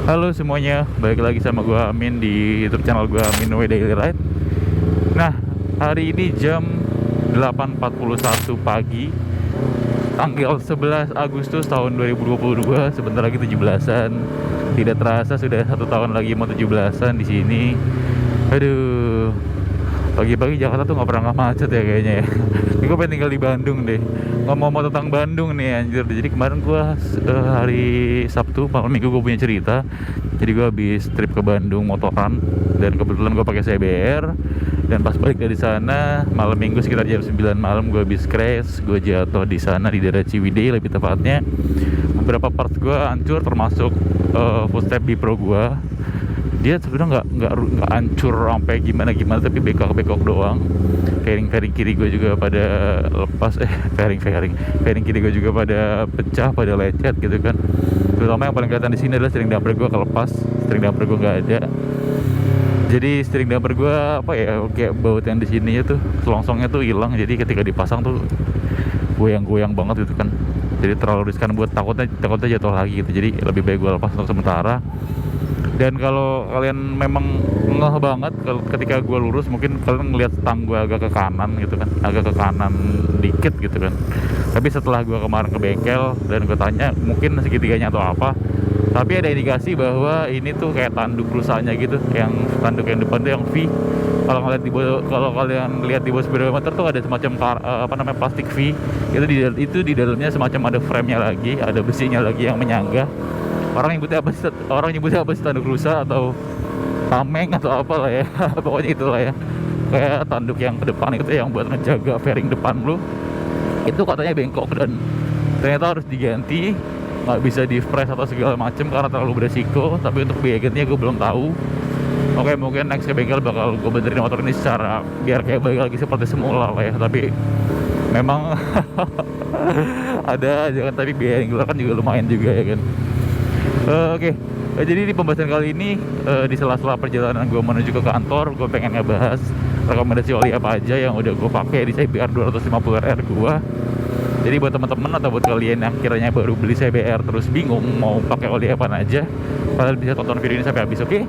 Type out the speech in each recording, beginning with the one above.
Halo semuanya, balik lagi sama gue Amin di YouTube channel gue Amin Way Daily Ride. Nah, hari ini jam 8.41 pagi, tanggal 11 Agustus tahun 2022. Sebentar lagi 17-an. Tidak terasa sudah 1 tahun lagi mau 17-an di sini. Aduh, pagi-pagi Jakarta tuh nggak pernah nggak macet ya kayaknya ya. Ini gue pengen tinggal di Bandung deh. Ngomong-ngomong tentang Bandung nih anjir. Jadi kemarin gue hari Sabtu malam minggu gue punya cerita. Jadi gue habis trip ke Bandung motoran dan kebetulan gue pakai CBR. Dan pas balik dari sana malam minggu sekitar jam 9 malam gue habis crash. Gue jatuh di sana di daerah Ciwidey lebih tepatnya. Beberapa parts gue hancur termasuk footstep Bipro gue. Dia sebenarnya nggak hancur sampai gimana tapi bekok doang. Fairing kiri gue juga pada lepas, fairing kiri gue juga pada pecah, pada lecet gitu kan. Terutama yang paling kelihatan di sini adalah steering damper gue kelepas, steering damper gue nggak ada. Jadi steering damper gue apa ya, kayak baut yang di sininya tuh selongsongnya tuh hilang. Jadi ketika dipasang tuh goyang-goyang banget gitu kan. Jadi terlalu riskan buat takutnya jatuh lagi gitu. Jadi lebih baik gue lepas untuk sementara. Dan kalau kalian memang ngeh banget ketika gue lurus, mungkin kalian ngelihat stang gue agak ke kanan gitu kan, agak ke kanan dikit gitu kan. Tapi setelah gue kemarin ke bengkel dan gue tanya mungkin segitiganya atau apa, tapi ada indikasi bahwa ini tuh kayak tanduk rusaknya gitu, yang tanduk yang depan tuh yang V. Kalau kalian lihat di bawah speedometer tuh ada semacam plastik V. Itu di dalamnya semacam ada frame-nya lagi, ada besinya lagi yang menyangga. Orang nyebutnya apa sih, tanduk rusak atau tameng atau apa lah ya. Pokoknya itulah ya, kayak tanduk yang ke depan itu yang buat ngejaga fairing depan lu, itu katanya bengkok dan ternyata harus diganti, nggak bisa di fresh atau segala macem karena terlalu beresiko. Tapi untuk biayanya gue belum tahu. Oke, mungkin next ke bengkel bakal gue benerin motor ini secara biar kayak balik lagi seperti semula lah ya. Tapi memang ada aja kan, tapi biaya yang dikeluarkan juga lumayan juga ya kan. Oke. Jadi di pembahasan kali ini, di sela-sela perjalanan gue menuju ke kantor, gue pengen ngebahas rekomendasi oli apa aja yang udah gue pakai di CBR 250RR gue. Jadi buat teman-teman atau buat kalian yang kiranya baru beli CBR terus bingung mau pakai oli apa aja, kalian bisa tonton video ini sampai habis, oke?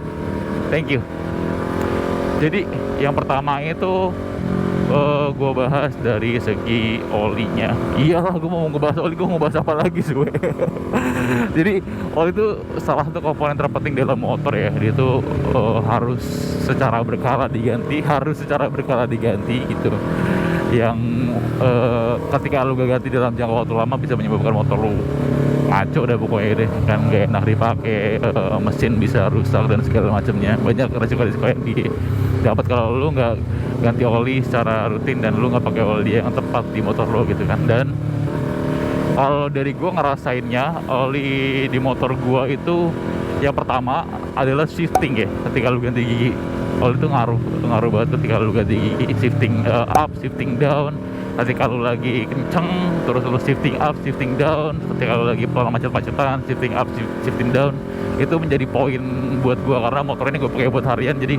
Thank you. Jadi yang pertama itu gue bahas dari segi olinya. Iyalah, gue mau ngebahas oli, gue mau bahas apa lagi sih? Jadi oli itu salah satu komponen terpenting dalam motor ya. Dia itu harus secara berkala diganti gitu. Yang ketika lu gak ganti dalam jangka waktu lama bisa menyebabkan motor lu ngaco udah pokoknya deh kan, gak enak dipakai, mesin bisa rusak dan segala macamnya. Banyak resiko-resiko yang didapat kalau lu nggak ganti oli secara rutin dan lu nggak pakai oli yang tepat di motor lo gitu kan. Dan kalau dari gue ngerasainnya oli di motor gue itu, yang pertama adalah shifting ya. Ketika lu ganti gigi, oli itu ngaruh banget ketika lu ganti gigi. Shifting up, shifting down. Ketika lu lagi kenceng terus lu shifting up, shifting down. Ketika lu lagi pelan macet-macetan, shifting up, shifting down. Itu menjadi poin buat gue karena motor ini gue pakai buat harian. Jadi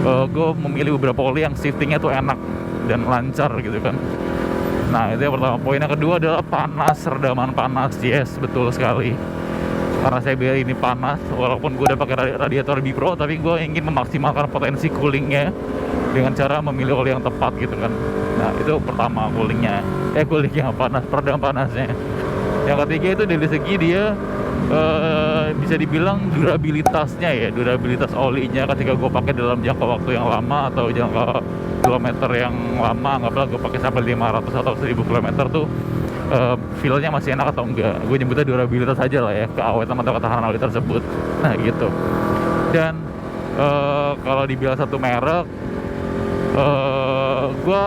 gue memilih beberapa oli yang shiftingnya tuh enak dan lancar gitu kan. Nah itu yang pertama. Poin yang kedua adalah panas, redaman panas. Yes, betul sekali. Karena saya biar ini panas, walaupun gue udah pakai radiator Bipro, tapi gue ingin memaksimalkan potensi coolingnya dengan cara memilih oli yang tepat gitu kan. Nah itu pertama, coolingnya panas, peredam panasnya. Yang ketiga itu dari segi dia bisa dibilang durabilitasnya ya, durabilitas olinya ketika gue pakai dalam jangka waktu yang lama atau jangka kilometer yang lama, anggaplah gue pakai sampai 500 atau 1000 km tuh, feel-nya masih enak atau enggak. Gue nyebutnya durabilitas aja lah ya, keawetan atau ketahanan oli tersebut. Nah gitu. Dan kalau dibilang satu merek, gue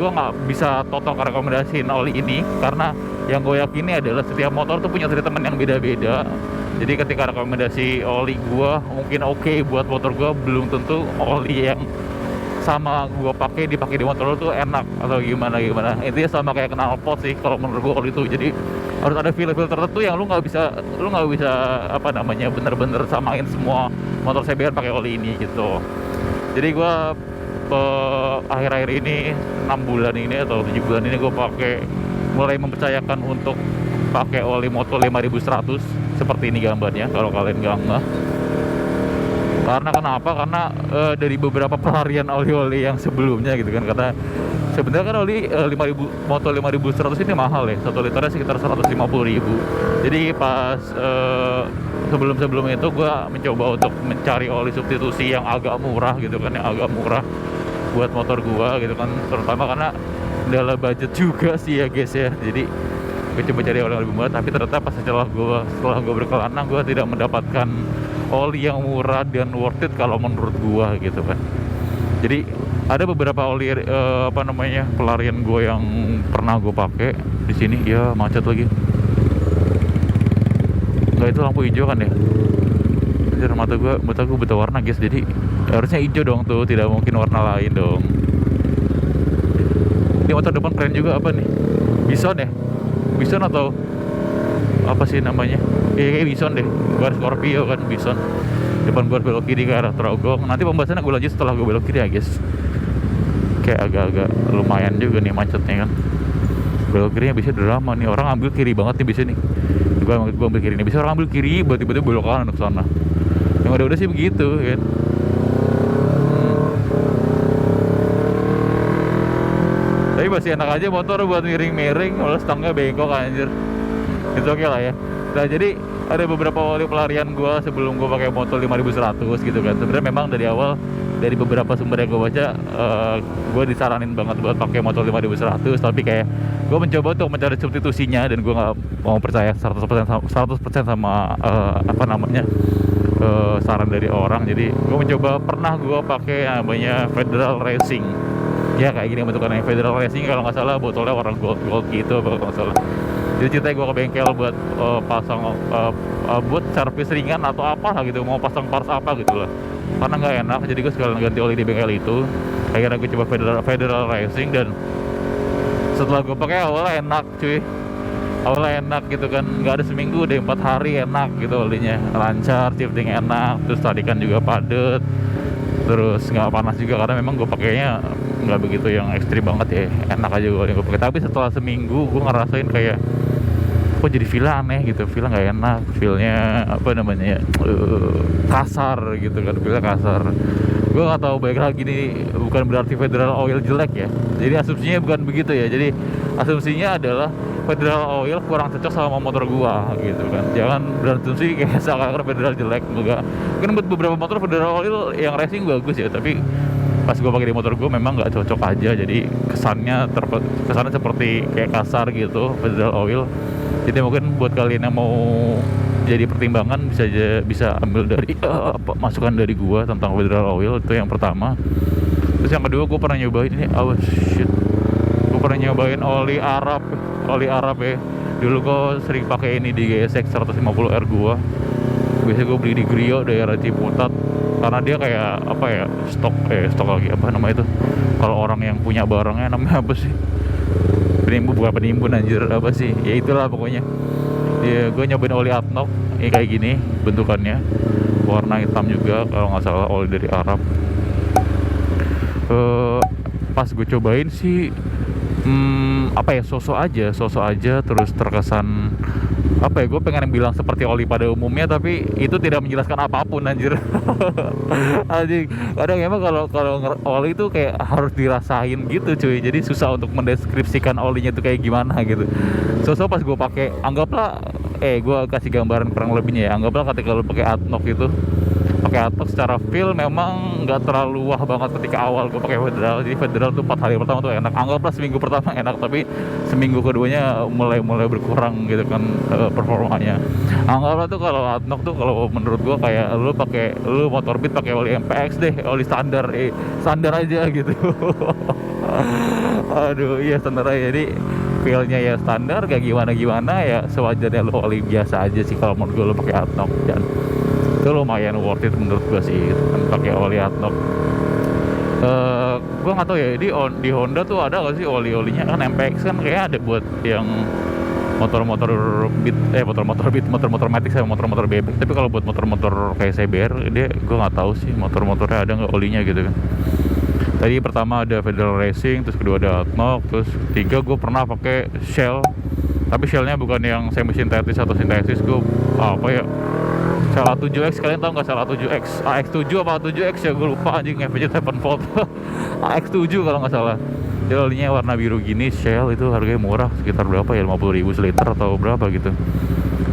nggak bisa total rekomendasiin oli ini karena yang gue yakini adalah setiap motor tuh punya treatment yang beda-beda. Jadi ketika rekomendasi oli gue mungkin oke buat motor gue, belum tentu oli yang sama gue dipakai di motor lo tuh enak atau gimana. Intinya sama kayak knalpot sih kalau menurut gue oli itu. Jadi harus ada feel tertentu yang lu nggak bisa bener-bener samain semua motor CBR pakai oli ini gitu. Jadi gue akhir-akhir ini 6 bulan ini atau 7 bulan ini gue mulai mempercayakan untuk pakai oli Moto 5100 seperti ini gambarnya kalau kalian nggak ngeh. Karena kenapa? Karena dari beberapa pelarian oli-oli yang sebelumnya gitu kan, karena sebenarnya kan oli 5000 Moto 5100 ini mahal ya, 1 liternya sekitar 150.000. Jadi pas sebelum itu gue mencoba untuk mencari oli substitusi yang agak murah gitu kan, yang agak murah buat motor gue gitu kan, terutama karena dalam budget juga sih ya guys ya. Jadi gue coba cari oli yang lebih murah, tapi ternyata pas setelah gue berkelana, gue tidak mendapatkan oli yang murah dan worth it kalau menurut gue gitu kan. Jadi ada beberapa oli pelarian gue yang pernah gue pakai di sini. Ya macet lagi. Enggak, itu lampu hijau kan ya. Anjir, mata gue buta warna guys. Jadi harusnya hijau dong tuh, tidak mungkin warna lain dong. Ini motor depan keren juga, apa nih? Bison ya? Bison atau apa sih namanya? Kayak Bison deh. Gue Scorpio kan, Bison. Depan gue belok kiri ke arah Trogong. Nanti pembahasannya gue lanjut setelah gue belok kiri ya guys. Kayak agak-agak lumayan juga nih macetnya kan. Belok kirinya bisa drama nih, orang ambil kiri banget nih bisa nih. Gue ambil kiri nih, bisa orang ambil kiri tiba-tiba belok kanan ke sana. Yang udah sih begitu kan. Tapi masih enak aja motor buat miring-miring, kalau stangnya bengkok anjir. Itu oke lah ya. Nah jadi ada beberapa oli pelarian gue sebelum gue pakai Moto 5100 gitu kan. Sebenarnya memang dari awal, dari beberapa sumber yang gue baca, gue disaranin banget buat pakai Moto 5100, tapi kayak gue mencoba untuk mencari substitusinya dan gue nggak mau percaya 100% sama saran dari orang. Jadi gue mencoba, pernah gue pakai namanya Federal Racing. Ya kayak gini bentukannya, Federal Racing kalau nggak salah, botolnya warna gold gitu kalau nggak salah. Jadi ceritanya gue ke bengkel buat pasang buat servis ringan atau apa lah gitu, mau pasang parts apa gitu lah, karena nggak enak. Jadi gue sekalian ganti oli di bengkel itu. Akhirnya gue coba Federal Racing, dan setelah gue pakai awalnya enak cuy, awalnya enak gitu kan, nggak ada seminggu deh, 4 hari enak gitu, olinya lancar, shifting enak, terus tarikan juga padet, terus nggak panas juga, karena memang gue pakainya nggak begitu yang ekstrim banget ya, enak aja gue pakai. Tapi setelah seminggu gue ngerasain kayak kok jadi feelnya aneh gitu, feelnya nggak enak, feelnya kasar gitu kan, feelnya kasar. Gue nggak tahu, baik lagi nih, bukan berarti Federal Oil jelek ya, jadi asumsinya bukan begitu ya. Jadi asumsinya adalah Federal Oil kurang cocok sama motor gua gitu kan. Jangan berasumsi kayak seakan-akan Federal jelek, enggak. Kan buat beberapa motor Federal Oil yang racing bagus ya, tapi pas gua pakai di motor gua memang nggak cocok aja. Jadi kesannya seperti kayak kasar gitu Federal Oil. Jadi mungkin buat kalian yang mau jadi pertimbangan, bisa ambil dari masukan dari gua tentang Federal Oil. Itu yang pertama. Terus yang kedua, gua pernah nyobain ini, gua pernah nyobain oli Arab ya. Dulu gua sering pakai ini di GSX 150R gua. Biasanya gua beli di Grio daerah Ciputat, karena dia kayak stok lagi, apa namanya itu, kalau orang yang punya barangnya namanya apa sih, penimbun anjir, apa sih ya, itulah pokoknya. Ya, gue nyobain oli ADNOC ini kayak gini bentukannya, warna hitam juga kalau nggak salah, oli dari Arab. Pas gue cobain sih sosok aja, terus terkesan gue pengen bilang seperti oli pada umumnya, tapi itu tidak menjelaskan apapun anjir. Anjing, kadang emang kalau oli itu kayak harus dirasain gitu cuy, jadi susah untuk mendeskripsikan olinya itu kayak gimana gitu. Sosok pas gue pakai, anggaplah gue kasih gambaran kurang lebihnya ya, anggaplah ketika lo pakai ADNOC itu, pakai ADNOC secara feel memang nggak terlalu wah banget ketika awal gue pakai Federal. Jadi Federal tuh 4 hari pertama tuh enak, anggaplah seminggu pertama enak, tapi seminggu keduanya mulai berkurang gitu kan performanya. Anggaplah tuh kalau ADNOC tuh, kalau menurut gue kayak lu motor beat pakai oli MPX deh, oli standar aja gitu. Aduh iya, standar aja. Jadi feelnya ya standar, gak gimana ya, sewajarnya lu oli biasa aja sih kalau menurut gue lu pakai ADNOC. Dan itu lumayan worth it menurut gue sih gitu kan, pakai oli ADNOC. Gue nggak tahu ya, di Honda tuh ada nggak sih oli-olinya, kan MPX kan kayak ada buat yang motor-motor Matic sama motor-motor bebek. Tapi kalau buat motor-motor kayak CBR, gue nggak tahu sih motor-motornya ada nggak olinya gitu kan. Tadi pertama ada Federal Racing, terus kedua ada Adnoc, terus ketiga gue pernah pakai Shell. Tapi Shellnya bukan yang semi sintetis atau sintetis, gue apa ya, Shell A7X. Kalian tahu nggak Shell A7X? AX7 apa A7X ya, gue lupa anjing. FJ 7 volt AX7 kalau nggak salah. Jadi olinya warna biru gini. Shell itu harganya murah, sekitar berapa ya, 50.000 seliter atau berapa gitu,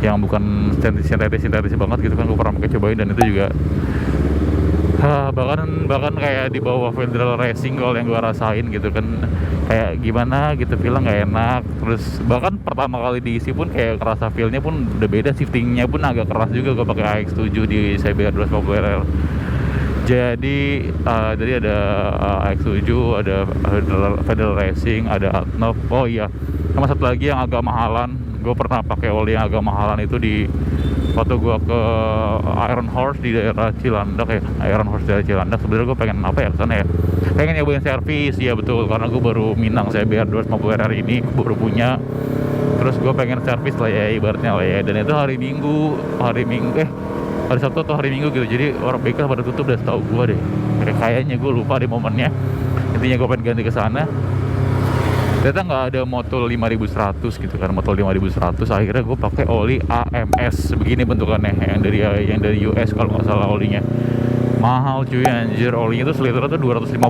yang bukan sintetis banget gitu kan. Gue pernah pakai cobain dan itu juga bahkan kayak di bawah Federal Racing kalau yang gue rasain gitu kan, kayak gimana gitu, feelnya nggak enak. Terus bahkan pertama kali diisi pun kayak kerasa feelnya pun udah beda, shiftingnya pun agak keras juga gue pakai AX7 di CBR 250RR. Jadi ada AX7, ada Federal Racing, ada Adnoc. Oh iya, sama satu lagi yang agak mahalan. Gue pernah pakai oli yang agak mahalan itu di waktu gue ke Iron Horse di daerah Cilandak ya. Iron Horse daerah Cilandak. Sebenarnya gue pengen apa ya kesana ya, pengen nyobain servis ya, betul, karena gue baru minang CBR 250RR ini, gue baru punya. Terus gue pengen servis lah ya, ibaratnya lah ya. Dan itu hari Sabtu atau hari Minggu gitu. Jadi orang bengkel pada tutup, udah setahu gue deh. Kayaknya gue lupa di momennya. Intinya gue pengen ganti ke sana. Ternyata nggak ada Motul 5100 gitu kan, Motul 5100. Akhirnya gue pakai oli AMS begini bentukannya, yang dari US kalau nggak salah olinya. Mahal cuy anjir, olinya tuh seliter tuh 250.000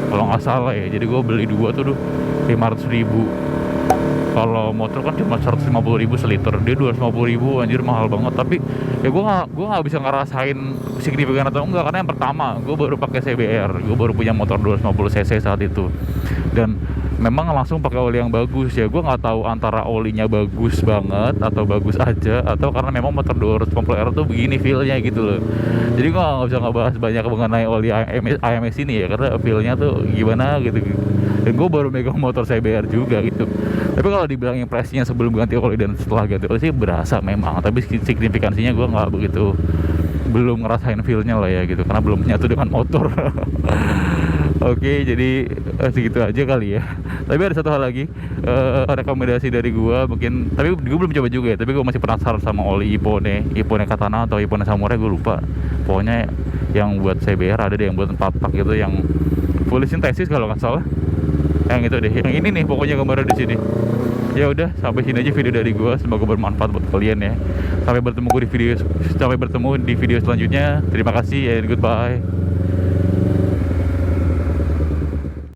kalau nggak salah ya. Jadi gue beli dua tuh 500.000. Kalau motor kan cuma 150.000 seliter, dia 250.000 anjir, mahal banget. Tapi ya gue nggak bisa ngerasain signifikan atau enggak, karena yang pertama gue baru pakai CBR, gue baru punya motor 250 cc saat itu, dan memang langsung pakai oli yang bagus ya. Gue nggak tahu antara olinya bagus banget atau bagus aja, atau karena memang motor 250R tuh begini feelnya gitu loh. Jadi gue nggak bisa ngebahas banyak mengenai oli AMS ini ya, karena feelnya tuh gimana gitu. Dan gue baru megang motor CBR juga gitu. Tapi kalau dibilang impresinya sebelum ganti oli dan setelah ganti oli sih berasa memang, tapi signifikansinya gue nggak begitu, belum ngerasain feelnya lah ya gitu, karena belum nyatu dengan motor. Oke, jadi segitu aja kali ya. Tapi ada satu hal lagi, rekomendasi dari gua mungkin, tapi gua belum coba juga ya. Tapi gua masih penasaran sama oli Ippone Katana atau Ippone Samurai, gua lupa. Pokoknya yang buat CBR ada deh, yang buat 4 pak gitu, yang full sintesis kalau nggak salah. Yang itu deh, yang ini nih pokoknya gambarnya di sini. Ya udah, sampai sini aja video dari gua. Semoga bermanfaat buat kalian ya. Sampai bertemu di video selanjutnya. Terima kasih and goodbye.